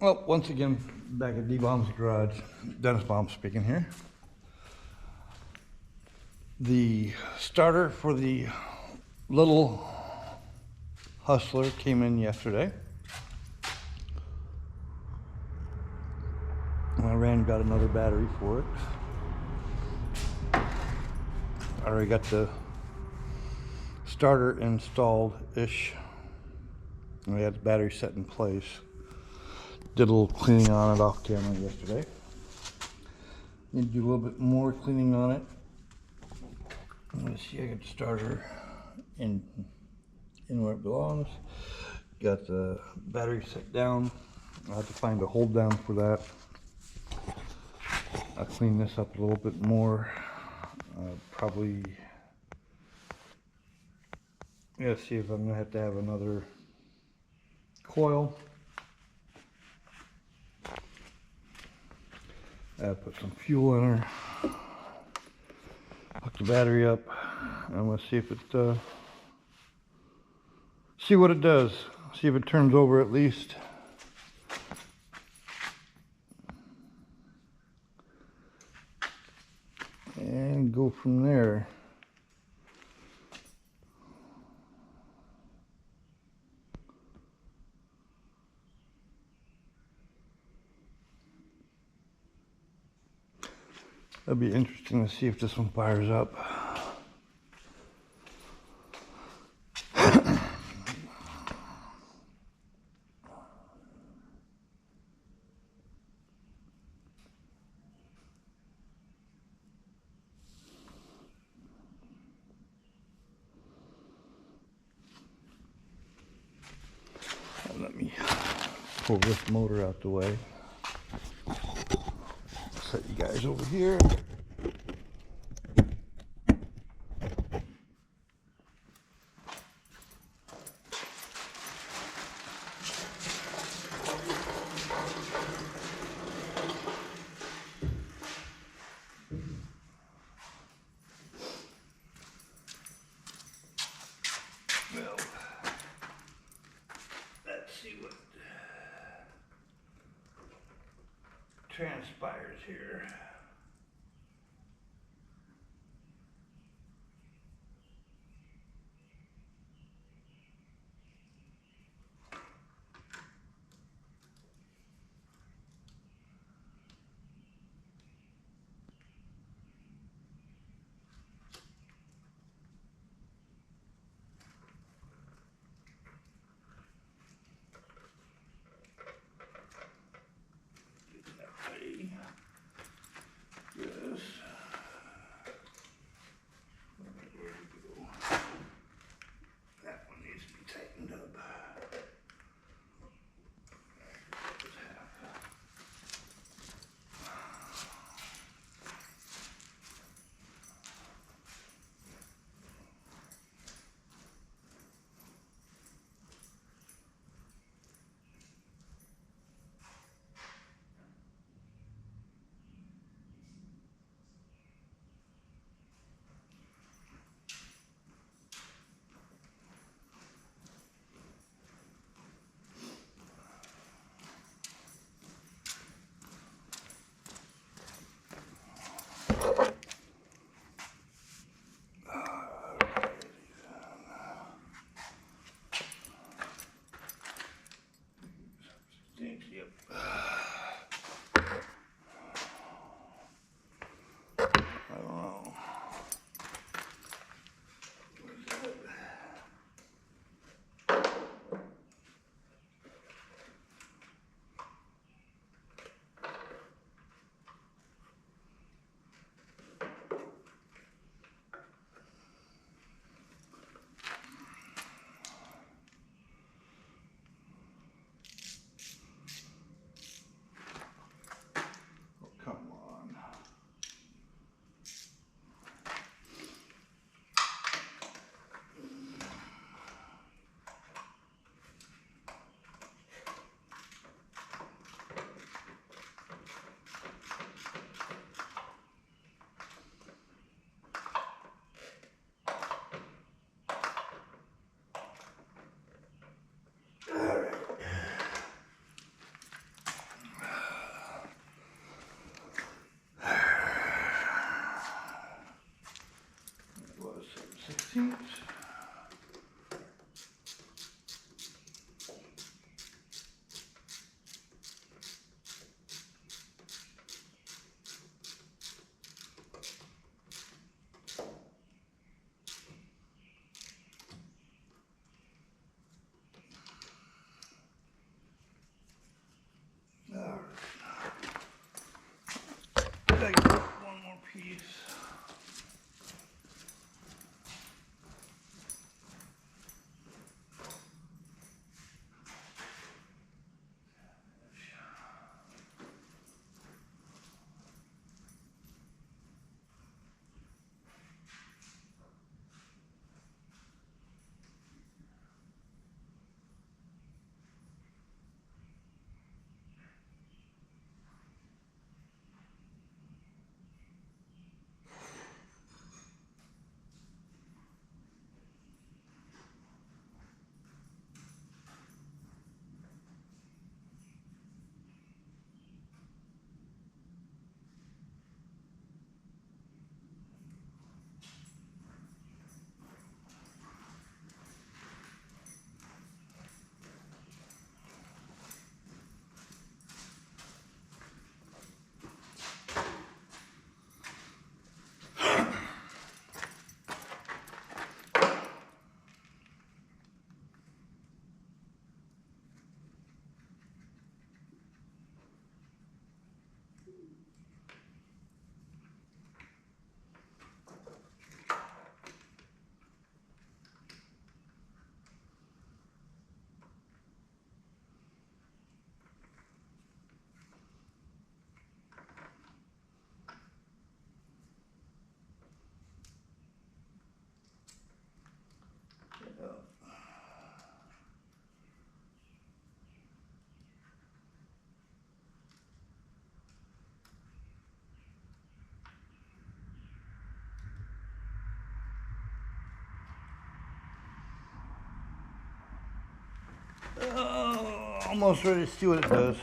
Well, once again, back at D-Bomb's garage, Dennis Bomb speaking here. The starter for the little Hustler came in yesterday. I ran and got another battery for it. I already got the starter installed-ish. We had the battery set in place. Did a little cleaning on it off camera yesterday. Need to do a little bit more cleaning on it. Let's see, I got the starter in where it belongs. Got the battery set down. I have to find a hold down for that. I'll clean this up a little bit more. Probably, yeah, see if I'm gonna have another coil. Put some fuel in her. Hook the battery up. I'm gonna see if it, see what it does. See if it turns over at least. And go from there. That'd be interesting to see if this one fires up. Let me pull this motor out the way. Set you guys over here. Well, let's see what transpires here. 16. One more piece. Almost ready to see what it does.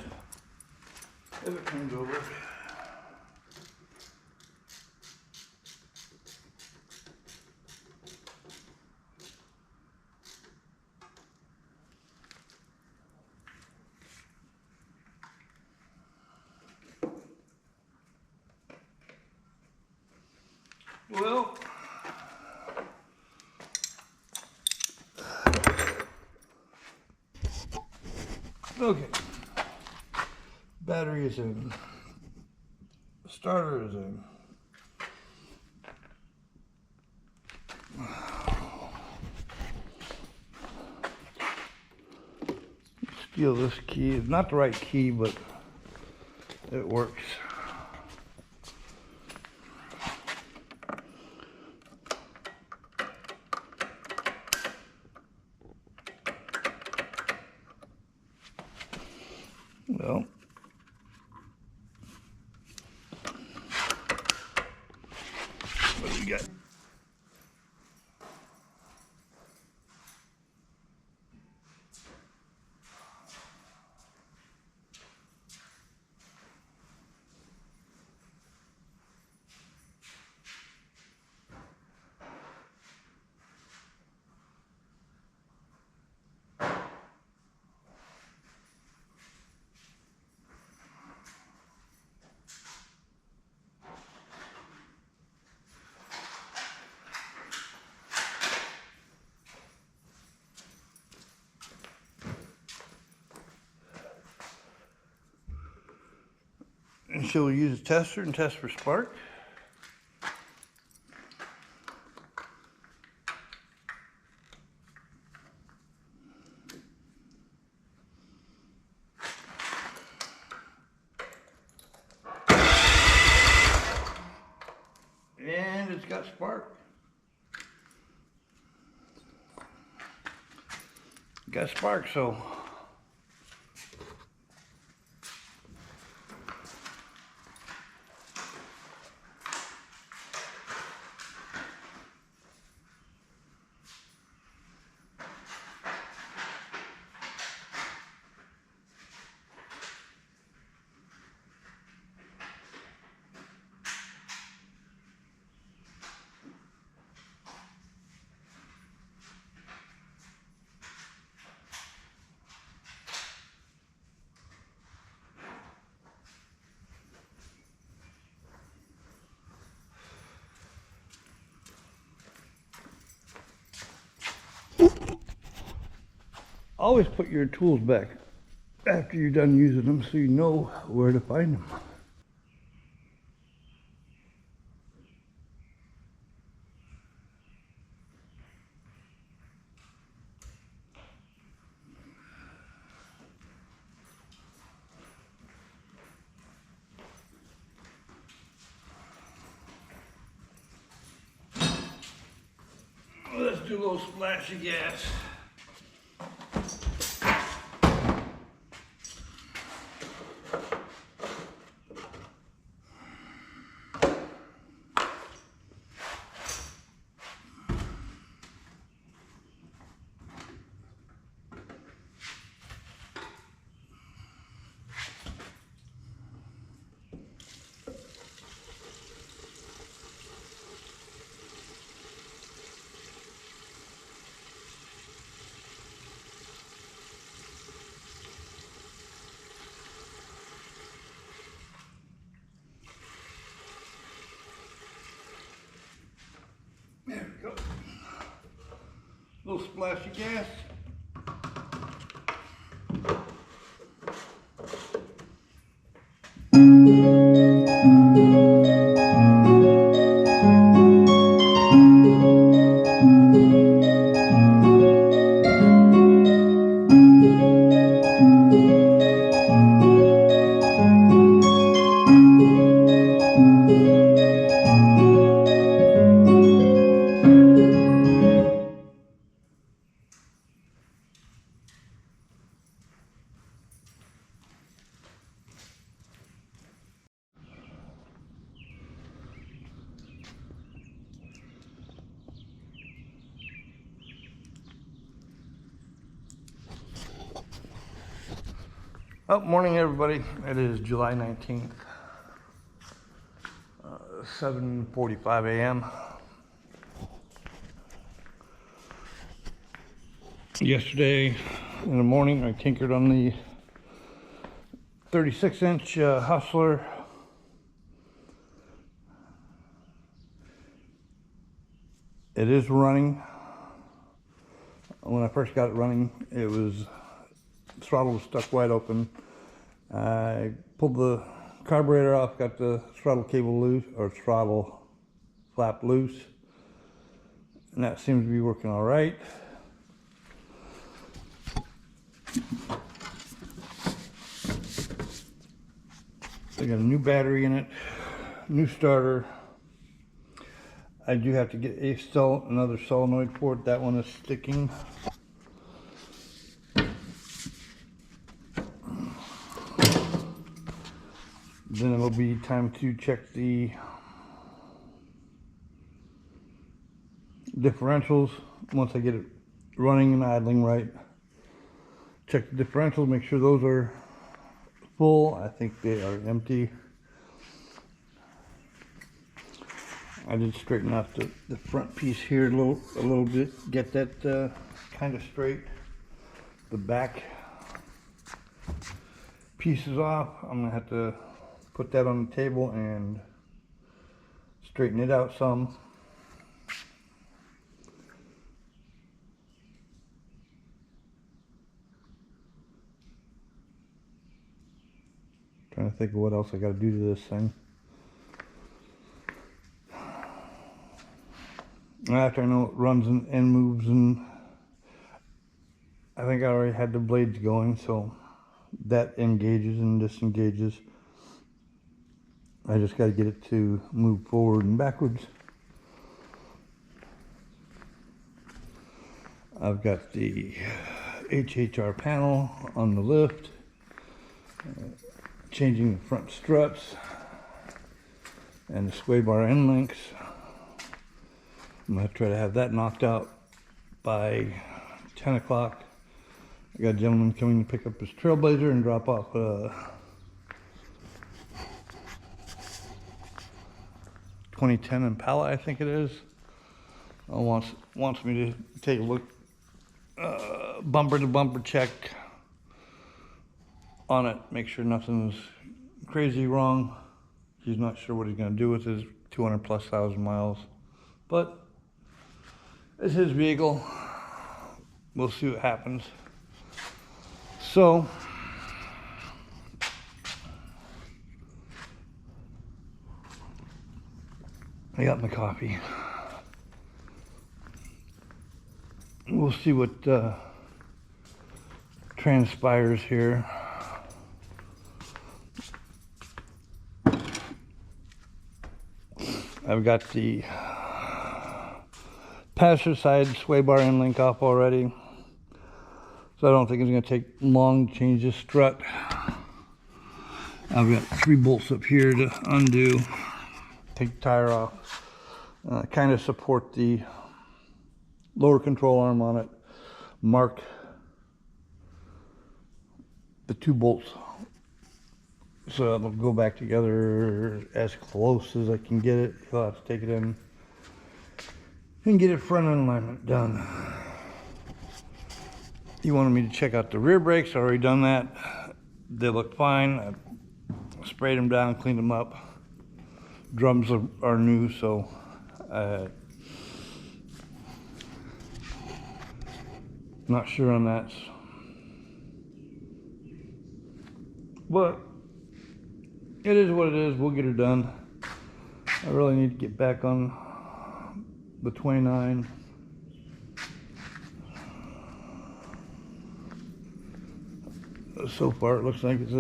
If it comes over. Well, okay. Battery is in. Starter is in. Steal this key. It's not the right key, but it works. Well, what do we got? And so we'll use a tester and test for spark. And it's got spark. Got spark, so Always put your tools back after you're done using them so you know where to find them. Let's do a little splash of gas. There we go. Little splash of gas. Oh, morning everybody. It is July 19th, 7:45 a.m. Yesterday in the morning I tinkered on the 36-inch Hustler. It is running. When I first got it running, throttle was stuck wide open. I pulled the carburetor off, got the throttle cable loose, or throttle flap loose, and that seems to be working all right. I got a new battery in it, new starter. I do have to get another solenoid for it. That one is sticking. Then it'll be time to check the differentials. Once I get it running and idling right, check the differentials, make sure those are full. I think they are empty. I did straighten out the front piece here a little bit, get that kind of straight. The back piece is off. I'm gonna have to put that on the table and straighten it out some. Trying to think of what else I got to do to this thing. After I know it runs and moves, and I think I already had the blades going, so that engages and disengages. I just got to get it to move forward and backwards. I've got the HHR panel on the lift, changing the front struts and the sway bar end links. I'm going to try to have that knocked out by 10 o'clock. I got a gentleman coming to pick up his Trailblazer and drop off a 2010 Impala, I think it is. Wants me to take a look, bumper to bumper check on it, make sure nothing's crazy wrong. He's not sure what he's going to do with his 200,000+ miles, but it's his vehicle. We'll see what happens. So I got my coffee. We'll see what transpires here. I've got the passenger side sway bar end link off already, so I don't think it's going to take long to change this strut. I've got 3 bolts up here to undo, take the tire off, kind of support the lower control arm on it, mark the 2 bolts so it'll go back together as close as I can get it. You'll have to take it in and get it front end alignment done. You wanted me to check out the rear brakes. I already done that. They look fine. I sprayed them down, cleaned them up. Drums are new, so not sure on that, but it is what it is. We'll get her done. I really need to get back on the 29. So far it looks like it's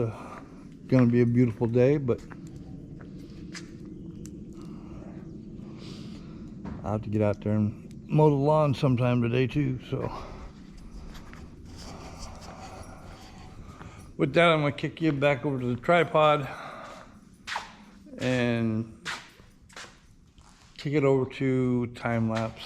gonna be a beautiful day, but I'll have to get out there and mow the lawn sometime today too. So with that, I'm gonna kick you back over to the tripod and kick it over to time lapse.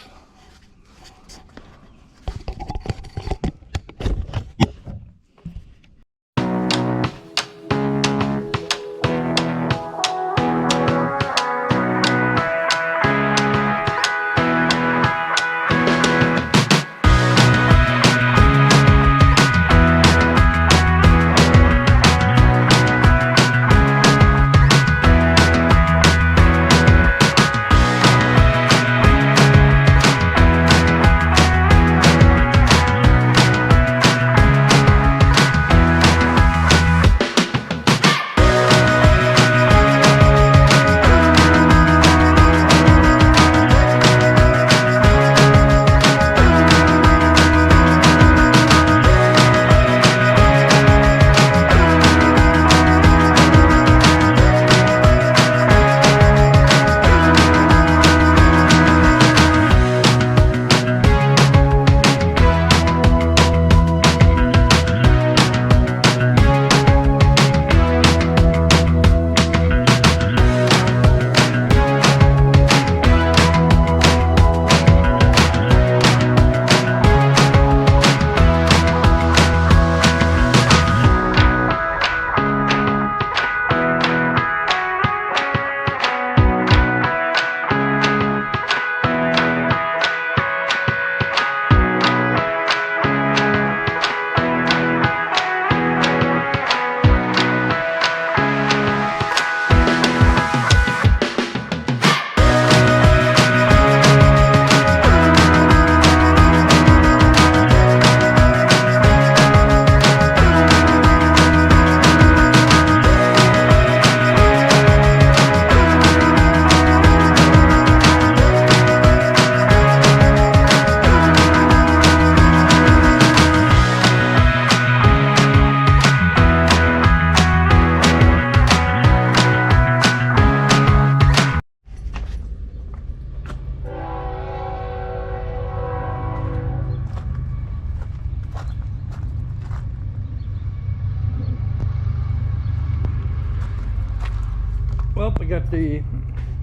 Well, I got the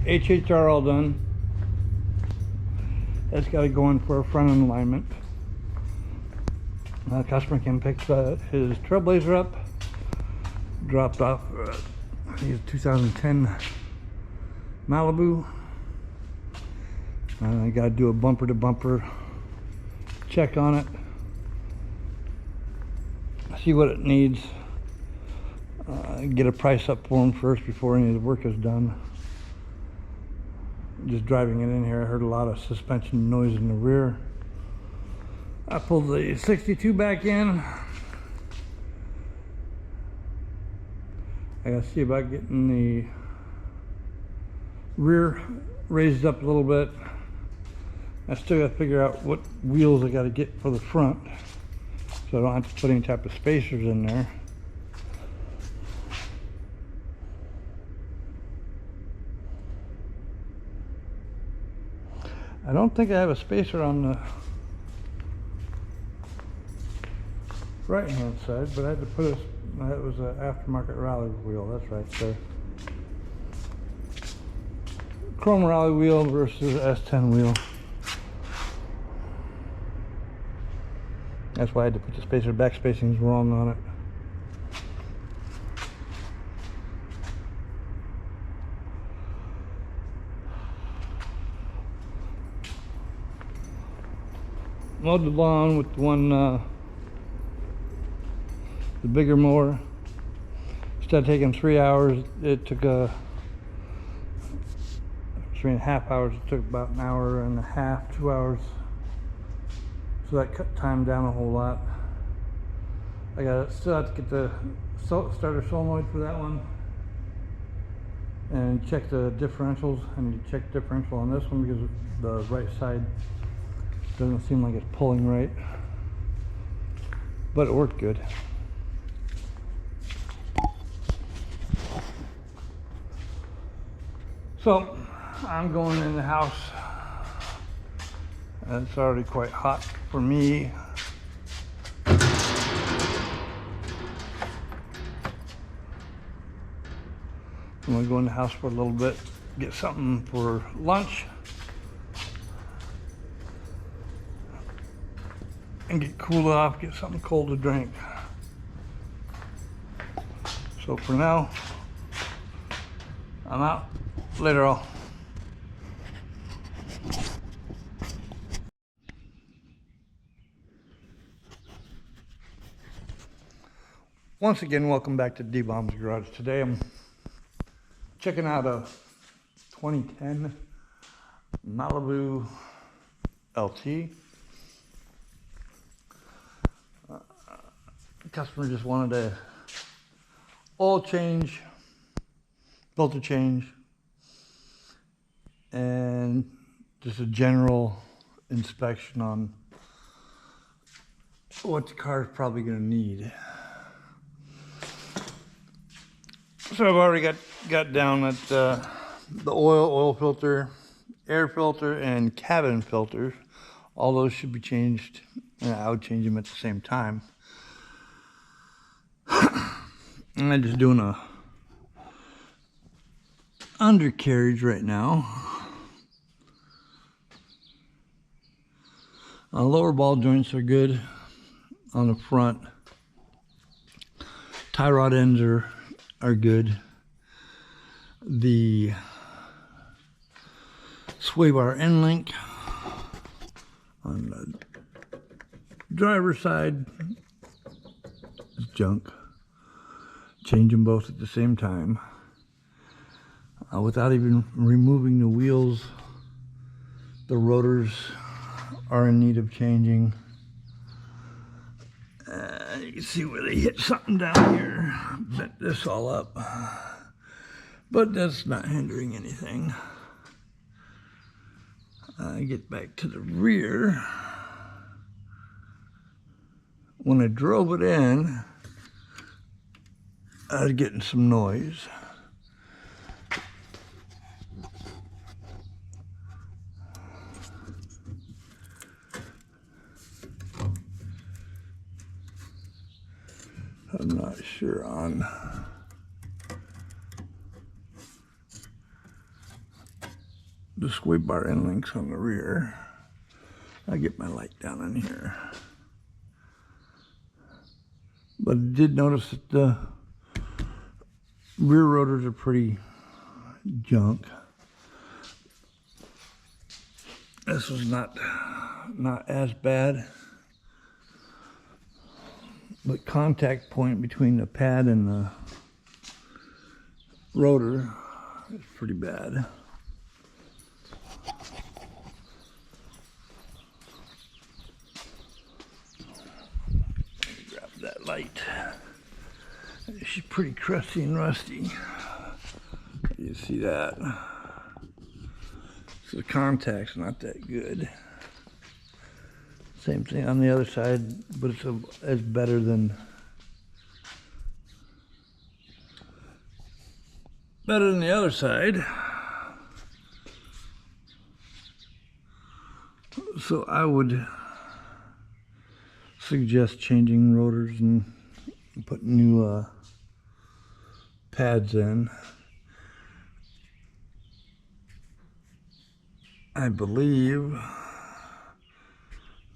HHR all done. That's got to go in for a front end alignment. Customer can pick his Trailblazer up, dropped off his 2010 Malibu. I got to do a bumper to bumper check on it, see what it needs, get a price up for him first before any of the work is done. Just driving it in here, I heard a lot of suspension noise in the rear. I pulled the 62 back in, I gotta see about getting the rear raised up a little bit. I still gotta figure out what wheels I gotta get for the front, so I don't have to put any type of spacers in there. I don't think I have a spacer on the right hand side, but I had to put it, that was an aftermarket rally wheel, that's right there. Chrome rally wheel versus S10 wheel. That's why I had to put the spacer back spacings wrong on it. Mowed the lawn with the bigger mower. Instead of taking 3 hours, it took 3.5 hours. It took about an hour and a half, 2 hours. So that cut time down a whole lot. I still have to get the starter solenoid for that one and check the differentials. I need to check differential on this one because the right side doesn't seem like it's pulling right, but it worked good. So I'm going in the house. It's already quite hot for me. I'm gonna go in the house for a little bit, get something for lunch, and get cooled off, get something cold to drink. So for now, I'm out. Later all. Once again, welcome back to D-Bomb's Garage. Today I'm checking out a 2010 Malibu LT. The customer just wanted a oil change, filter change, and just a general inspection on what the car is probably going to need. So I've already got down at the oil filter, air filter, and cabin filter. All those should be changed, and I would change them at the same time. And I'm just doing a undercarriage right now. Lower ball joints are good on the front. Tie rod ends are good. The sway bar end link on the driver's side is junk. Change them both at the same time without even removing the wheels. The rotors are in need of changing. You can see where they hit something down here, bent this all up, but that's not hindering anything. I get back to the rear. When I drove it in, I was getting some noise. I'm not sure on the sway bar end links on the rear. I get my light down in here. But I did notice that the rear rotors are pretty junk. This was not as bad. But contact point between the pad and the rotor is pretty bad. Grab that light. she's pretty crusty and rusty. You see that? So the contact's not that good. Same thing on the other side, but it's better than the other side. So I would suggest changing rotors and putting new pads in. I believe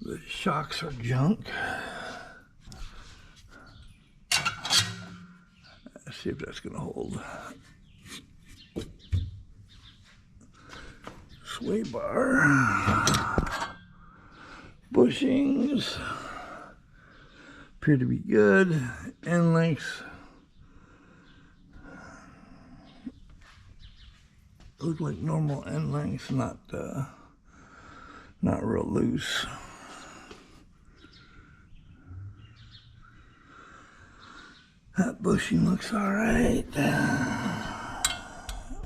the shocks are junk. Let's see if that's gonna hold. Sway bar, bushings appear to be good. End lengths look like normal end lengths, not real loose. That bushing looks all right.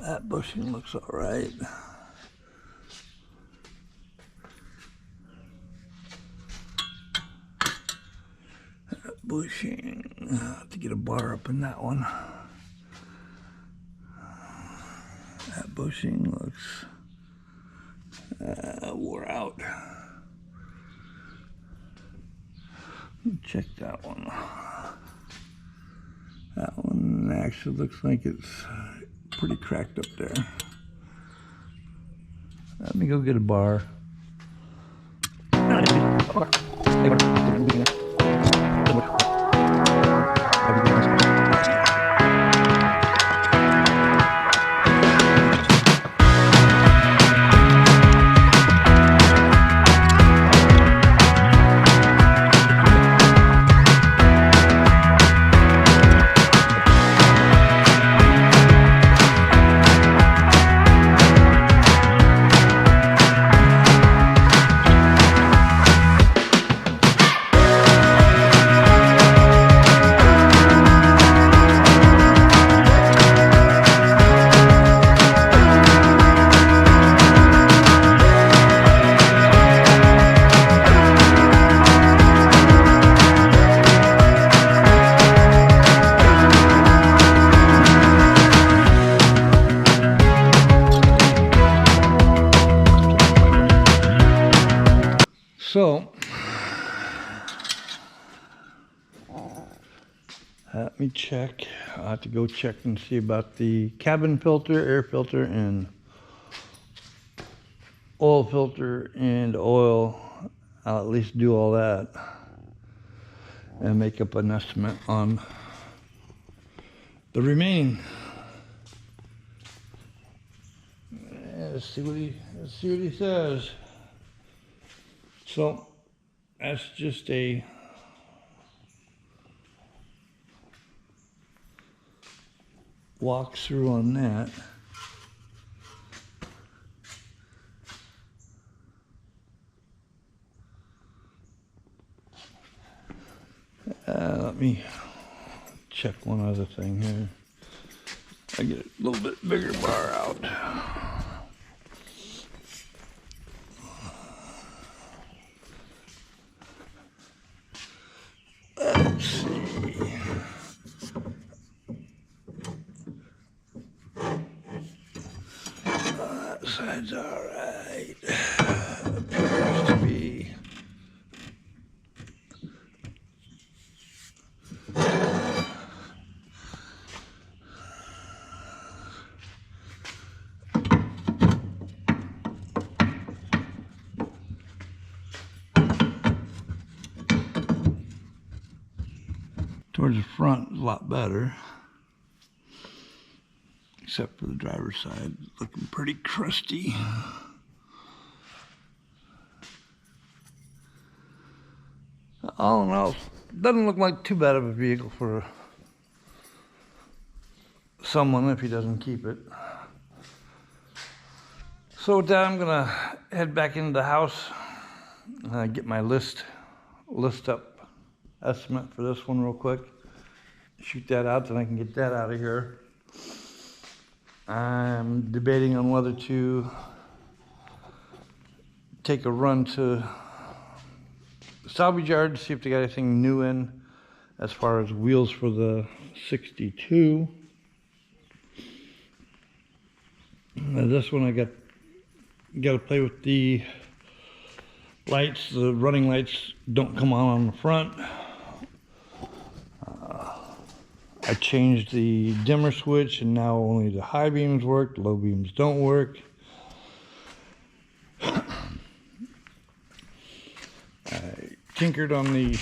That bushing looks all right. That bushing, I have to get a bar up in that one. That bushing looks wore out. Check that one. That one actually looks like it's pretty cracked up there. Let me go get a bar. So, let me check. I'll have to go check and see about the cabin filter, air filter, and oil filter and oil. I'll at least do all that and make up an estimate on the remaining. Let's see what he says. So that's just a walkthrough on that. Let me check one other thing here. I get a little bit bigger bar out. Let's see. That side's all right. Appears to be. Towards the front is a lot better, except for the driver's side, looking pretty crusty. All in all, doesn't look like too bad of a vehicle for someone if he doesn't keep it. So with that, I'm gonna head back into the house, get my list up estimate for this one real quick, shoot that out, then I can get that out of here. I'm debating on whether to take a run to the salvage yard to see if they got anything new in as far as wheels for the 62. Now this one I got to play with the lights. The running lights don't come on the front. I changed the dimmer switch and now only the high beams work, low beams don't work. I tinkered on the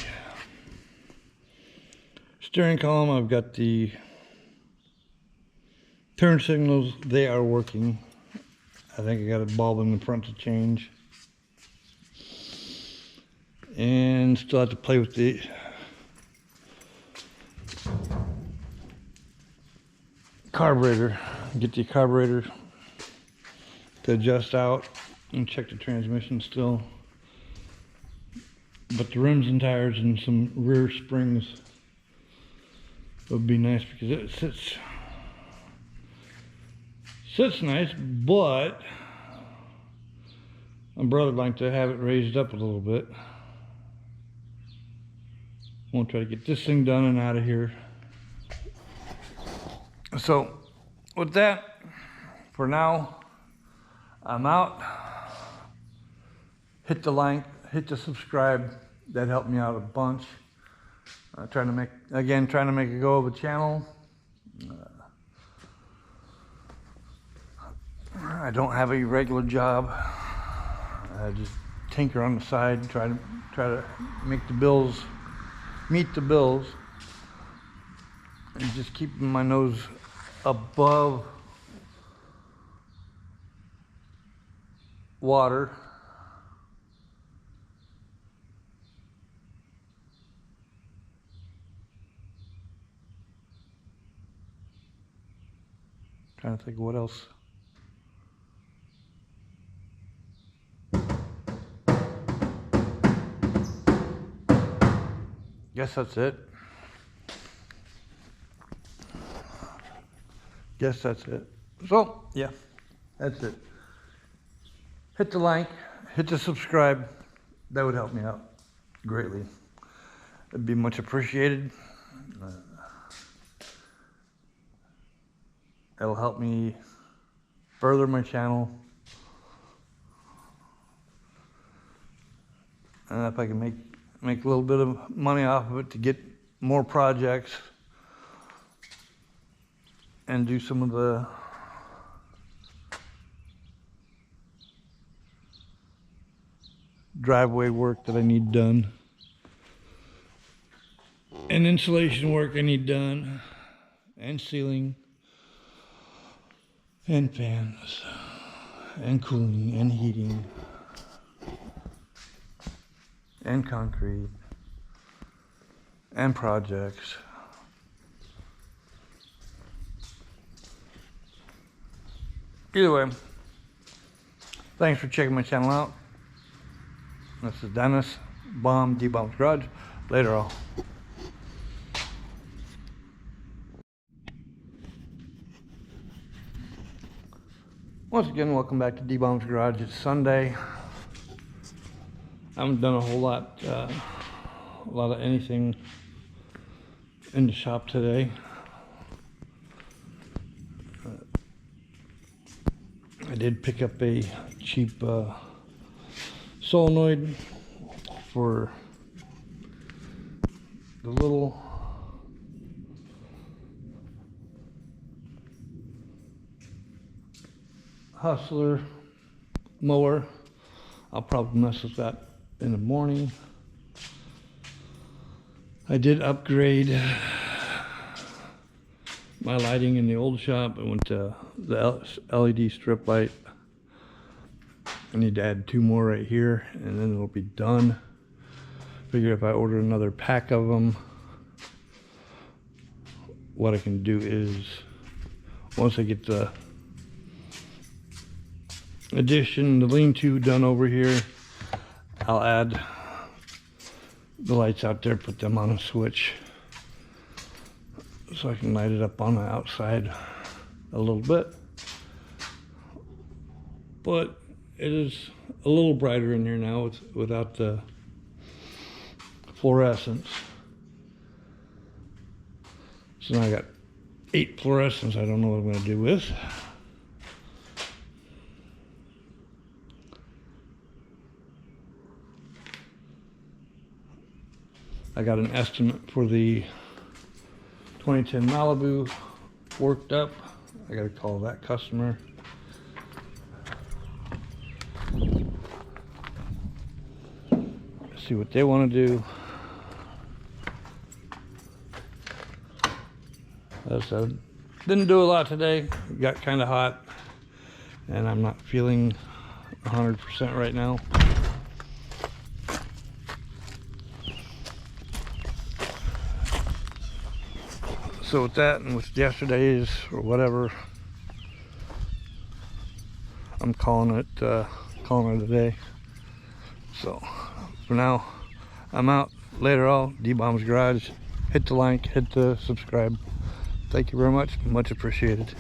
steering column. I've got the turn signals, they are working. I think I got a bulb in the front to change. And still have to play with the carburetor. Get the carburetor to adjust out and check the transmission still. But the rims and tires and some rear springs would be nice because it sits nice, but my brother would like to have it raised up a little bit. I'm gonna try to get this thing done and out of here. So with that, for now, I'm out. Hit the like, hit the subscribe. That helped me out a bunch. Trying to make a go of a channel. I don't have a regular job. I just tinker on the side, try to make the bills, meet the bills, and just keeping my nose above water. Trying to think of what else. Guess that's it. So, yeah, that's it. Hit the like, hit the subscribe. That would help me out greatly. It'd be much appreciated. It'll help me further my channel. And if I can make a little bit of money off of it to get more projects and do some of the driveway work that I need done and insulation work I need done and ceiling and fans and cooling and heating and concrete and projects. Either way, thanks for checking my channel out. This is Dennis, D-Bomb's Garage. Later all. Once again, welcome back to D-Bomb's Garage. It's Sunday. I haven't done a whole lot of anything in the shop today. I did pick up a cheap solenoid for the little Hustler mower. I'll probably mess with that in the morning. I did upgrade my lighting in the old shop. I went to the LED strip light. I need to add 2 more right here and then it'll be done. Figure if I order another pack of them, what I can do is once I get the addition, the lean-to done over here, I'll add the lights out there, put them on a switch. so I can light it up on the outside a little bit. But it is a little brighter in here now without the fluorescence. So now I got 8 fluorescents I don't know what I'm going to do with. I got an estimate for the 2010 Malibu worked up. I got to call that customer. See what they want to do. As I said, didn't do a lot today. It got kind of hot, and I'm not feeling 100% right now. So with that, and with yesterday's or whatever, I'm calling it a day. So for now, I'm out. Later on, D-Bomb's Garage. Hit the like, hit the subscribe. Thank you very much. Much appreciated.